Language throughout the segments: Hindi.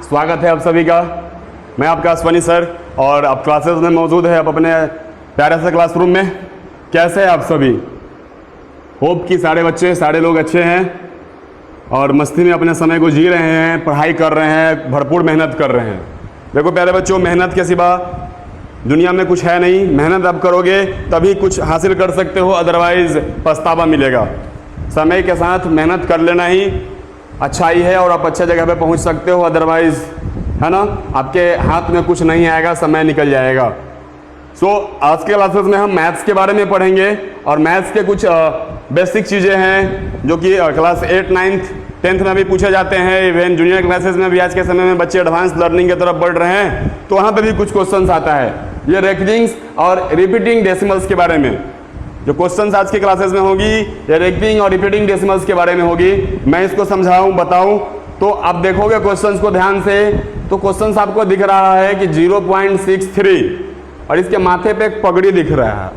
स्वागत है आप सभी का। मैं आपका अश्वनी सर और आप क्लासेस में मौजूद है आप अपने प्यारे से क्लासरूम में। कैसे हैं आप सभी? होप कि सारे बच्चे सारे लोग अच्छे हैं और मस्ती में अपने समय को जी रहे हैं, पढ़ाई कर रहे हैं, भरपूर मेहनत कर रहे हैं। देखो प्यारे बच्चों, मेहनत के सिवा दुनिया में कुछ है नहीं। मेहनत आप करोगे तभी कुछ हासिल कर सकते हो, अदरवाइज पछतावा मिलेगा। समय के साथ मेहनत कर लेना ही अच्छाई है और आप अच्छे जगह पे पहुंच सकते हो, अदरवाइज है ना आपके हाथ में कुछ नहीं आएगा, समय निकल जाएगा। आज के क्लासेस में हम मैथ्स के बारे में पढ़ेंगे और मैथ्स के कुछ बेसिक चीज़ें हैं जो कि क्लास 8, 9th, 10th में भी पूछे जाते हैं। इवन जूनियर क्लासेस में भी आज के समय में बच्चे एडवांस लर्निंग की तरफ बढ़ रहे हैं, तो वहाँ पे भी कुछ क्वेश्चंस आता है। ये रेकरिंग्स और रिपीटिंग डेसिमल्स के बारे में जो क्वेश्चंस आज की क्लासेस में होगी, ये रेकरिंग और रिपीटिंग डेसिमल्स के बारे में होगी। मैं इसको समझाऊं, बताऊं, तो आप देखोगे क्वेश्चंस को ध्यान से, तो क्वेश्चंस आपको दिख रहा है कि 0.63 और इसके माथे पे एक पगड़ी दिख रहा है।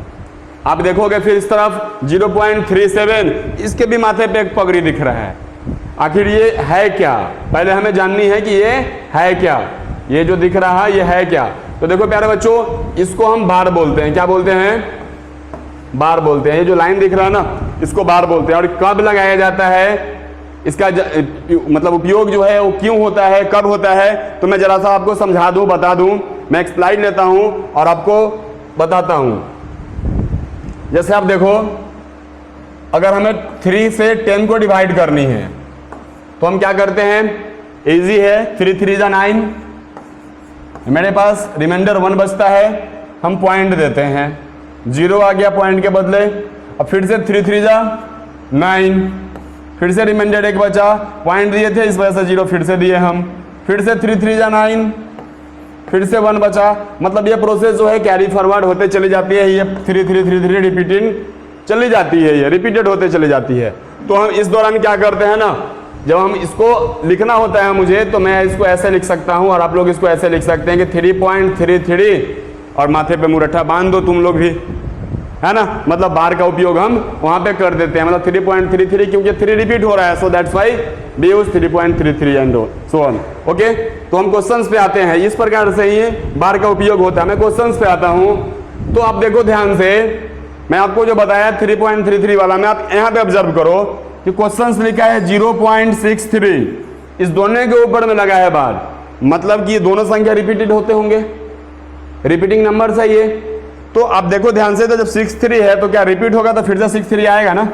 आप देखोगे फिर इस तरफ 0.37, इसके भी माथे पे एक पगड़ी दिख रहा है। आखिर ये है क्या? पहले हमें जाननी है कि ये है क्या। ये जो दिख रहा है ये है क्या? तो देखो प्यारे बच्चों, इसको हम बार बोलते हैं। क्या बोलते हैं? बार बोलते हैं। ये जो लाइन दिख रहा है ना, इसको बार बोलते हैं। और कब लगाया जाता है, इसका मतलब उपयोग जो है वो क्यों होता है, कब होता है, तो मैं जरा सा आपको समझा दूं, बता दूं। मैं एक स्लाइड लेता हूं और आपको बताता हूं। जैसे आप देखो, अगर हमें 3 से 10 को डिवाइड करनी है तो हम क्या करते हैं? इजी है, 3 3 जा 9, मेरे पास रिमाइंडर 1 बचता है, हम पॉइंट देते हैं, 0 आ गया पॉइंट के बदले। अब फिर से 3 3 जा 9, फिर से रिमाइंडर 1 बचा, पॉइंट दिए थे इस वजह से 0 फिर से दिए हम, फिर से 3 3 जा 9, फिर से 1 बचा। मतलब ये प्रोसेस जो है कैरी फॉरवर्ड होते चली जाती है। ये 3 3 3 3 रिपीटिंग चली जाती है, ये रिपीटेड होते चली जाती है। तो हम इस दौरान क्या करते हैं ना, जब हम इसको लिखना होता है मुझे, तो मैं इसको ऐसे लिख सकता हूं और आप लोग इसको ऐसे लिख सकते हैं कि 3.33 और माथे पे मुरट्ठा बांध दो तुम लोग भी, है ना। मतलब बार का उपयोग हम वहां पे कर देते हैं। मतलब 3.33 क्योंकि 3 रिपीट हो रहा है, so that's why we use 3.33 and so on. Okay, तो हम क्वेश्चंस पे आते हैं। इस प्रकार से ही बार का उपयोग होता है। मैं क्वेश्चंस पे आता हूं, तो आप देखो ध्यान से, मैं आपको जो बताया 3.33 वाला में, आप यहाँ पे ऑब्जर्व करो कि क्वेश्चंस लिखा है 0.63, इस दोनों के ऊपर में लगा है बार। मतलब कि ये दोनों संख्या रिपीटेड होते होंगे, रिपीटिंग नंबर है ये। तो आप देखो ध्यान से, तो जब 63 है तो क्या रिपीट होगा तो फिर से 63 आएगा ना,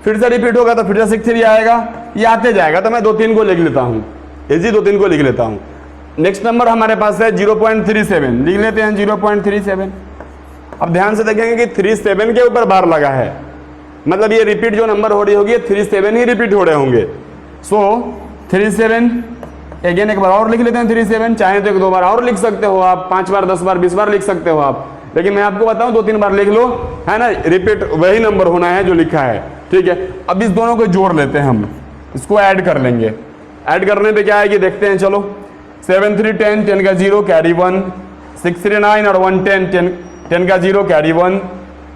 फिर से रिपीट होगा तो फिर से 63 आएगा, ये आते जाएगा। तो मैं 2-3 को लिख लेता हूँ, इजी 2-3 को लिख लेता हूँ। नेक्स्ट नंबर हमारे पास है 0.37, लिख लेते हैं 0.37। अब ध्यान से देखेंगे कि 37 के ऊपर बार लगा है, मतलब ये रिपीट जो नंबर हो रही होगी 37 ही रिपीट हो रहे होंगे। सो 37 अगेन एक बार और लिख लेते हैं 37। चाहे तो 1-2 बार और लिख सकते हो आप, 5 बार 10 बार 20 बार लिख सकते हो आप, लेकिन मैं आपको बताऊं 2-3 बार लिख लो, है ना। रिपीट वही नंबर होना है जो लिखा है, ठीक है। अब इस दोनों को जोड़ लेते हैं हम, इसको ऐड कर लेंगे। ऐड करने पे क्या है कि देखते हैं, चलो 7 3 10, 10 का 0 कैरी 1, 6 3 9 और 1 10, 10 का 0 कैरी 1,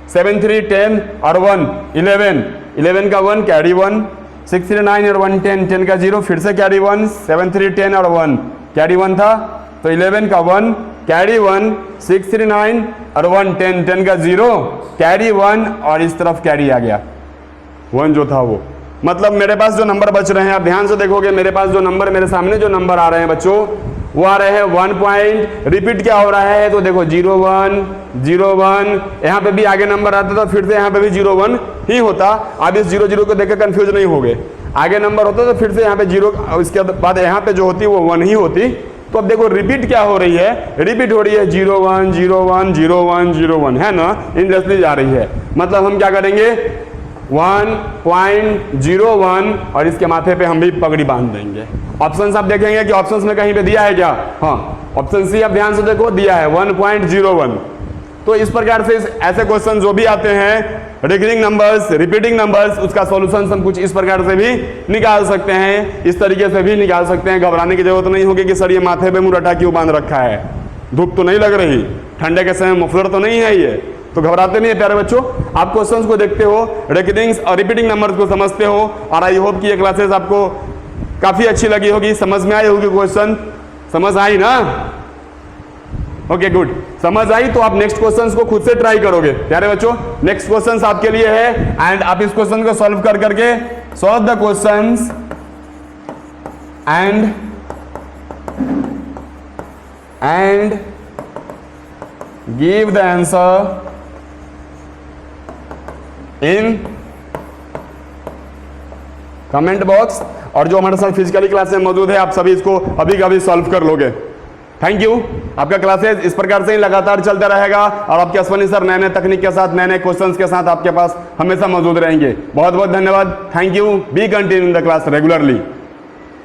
7 3 10 और 1 11, 11 का 1 कैरी 1, 6 3 9 और 1 10, 10 का 0 फिर से कैरी 1, 7 3 10 और 1 कैरी 1 था, तो 11 का 1 कैरी 1, 6 3 9 और 1 10, 10 का 0 कैरी 1 और इस तरफ कैरी आ गया 1 जो था वो। मतलब मेरे पास जो नंबर बच रहे हैं, आप ध्यान से देखोगे, मेरे पास जो नंबर, मेरे सामने जो नंबर आ रहे हैं बच्चों, वो आ रहे हैं 1 पॉइंट। रिपीट क्या हो रहा है, तो देखो 0 1 0 1, यहाँ पे भी आगे नंबर आता था, फिर से यहाँ पे भी 0 1 ही होता। आप इस 0 0 को देखकर कंफ्यूज नहीं हो गए, आगे नंबर होता तो फिर से यहाँ पे 0, इसके बाद यहाँ पे जो होती वो 1 ही होती। तो अब देखो रिपीट क्या हो रही है, रिपीट हो रही है 0 1 0 1 0 1 0 1, है ना, इंडस्ट्री जा रही है। मतलब हम क्या करेंगे, 1.01 और इसके माथे पे हम भी पगड़ी बांध देंगे। ऑप्शंस आप देखेंगे कि ऑप्शंस में कहीं पे दिया है क्या? हाँ, ऑप्शन सी आप ध्यान से देखो, दिया है 1.01। तो इस प्रकार से ऐसे क्वेश्चन जो भी आते हैं, रिकरिंग नंबर्स, रिपीटिंग नंबर्स, उसका सॉल्यूशन हम कुछ इस प्रकार से भी निकाल सकते हैं, इस तरीके से भी निकाल सकते हैं। घबराने की जरूरत नहीं होगी कि सर ये माथे पे मुरट्ठा क्यों बांध रखा है, धूप तो नहीं लग रही, ठंडे के समय मफलर तो नहीं है ये, तो घबराते नहीं है प्यारे बच्चों। आप क्वेश्चंस को देखते हो, रिकरिंग और रिपीटिंग नंबर्स को समझते हो, और आई होप कि ये क्लासेस आपको काफी अच्छी लगी होगी, समझ में आई होगी क्वेश्चन, समझ आई ना? ओके गुड, समझ आई तो आप नेक्स्ट क्वेश्चंस को खुद से ट्राई करोगे। प्यारे बच्चों, नेक्स्ट क्वेश्चंस आपके लिए है एंड आप इस क्वेश्चन को सॉल्व कर करके solve the questions and give the answer in comment box. और जो हमारे साथ फिजिकली क्लास में मौजूद है, आप सभी इसको अभी का अभी सॉल्व कर लोगे। Thank you. आपका क्लासेस इस प्रकार से ही लगातार चलता रहेगा और आपके अश्वनी सर नए नए तकनीक के साथ, नए नए क्वेश्चंस के साथ आपके पास हमेशा मौजूद रहेंगे। बहुत बहुत धन्यवाद। Thank you. B continue in the class regularly.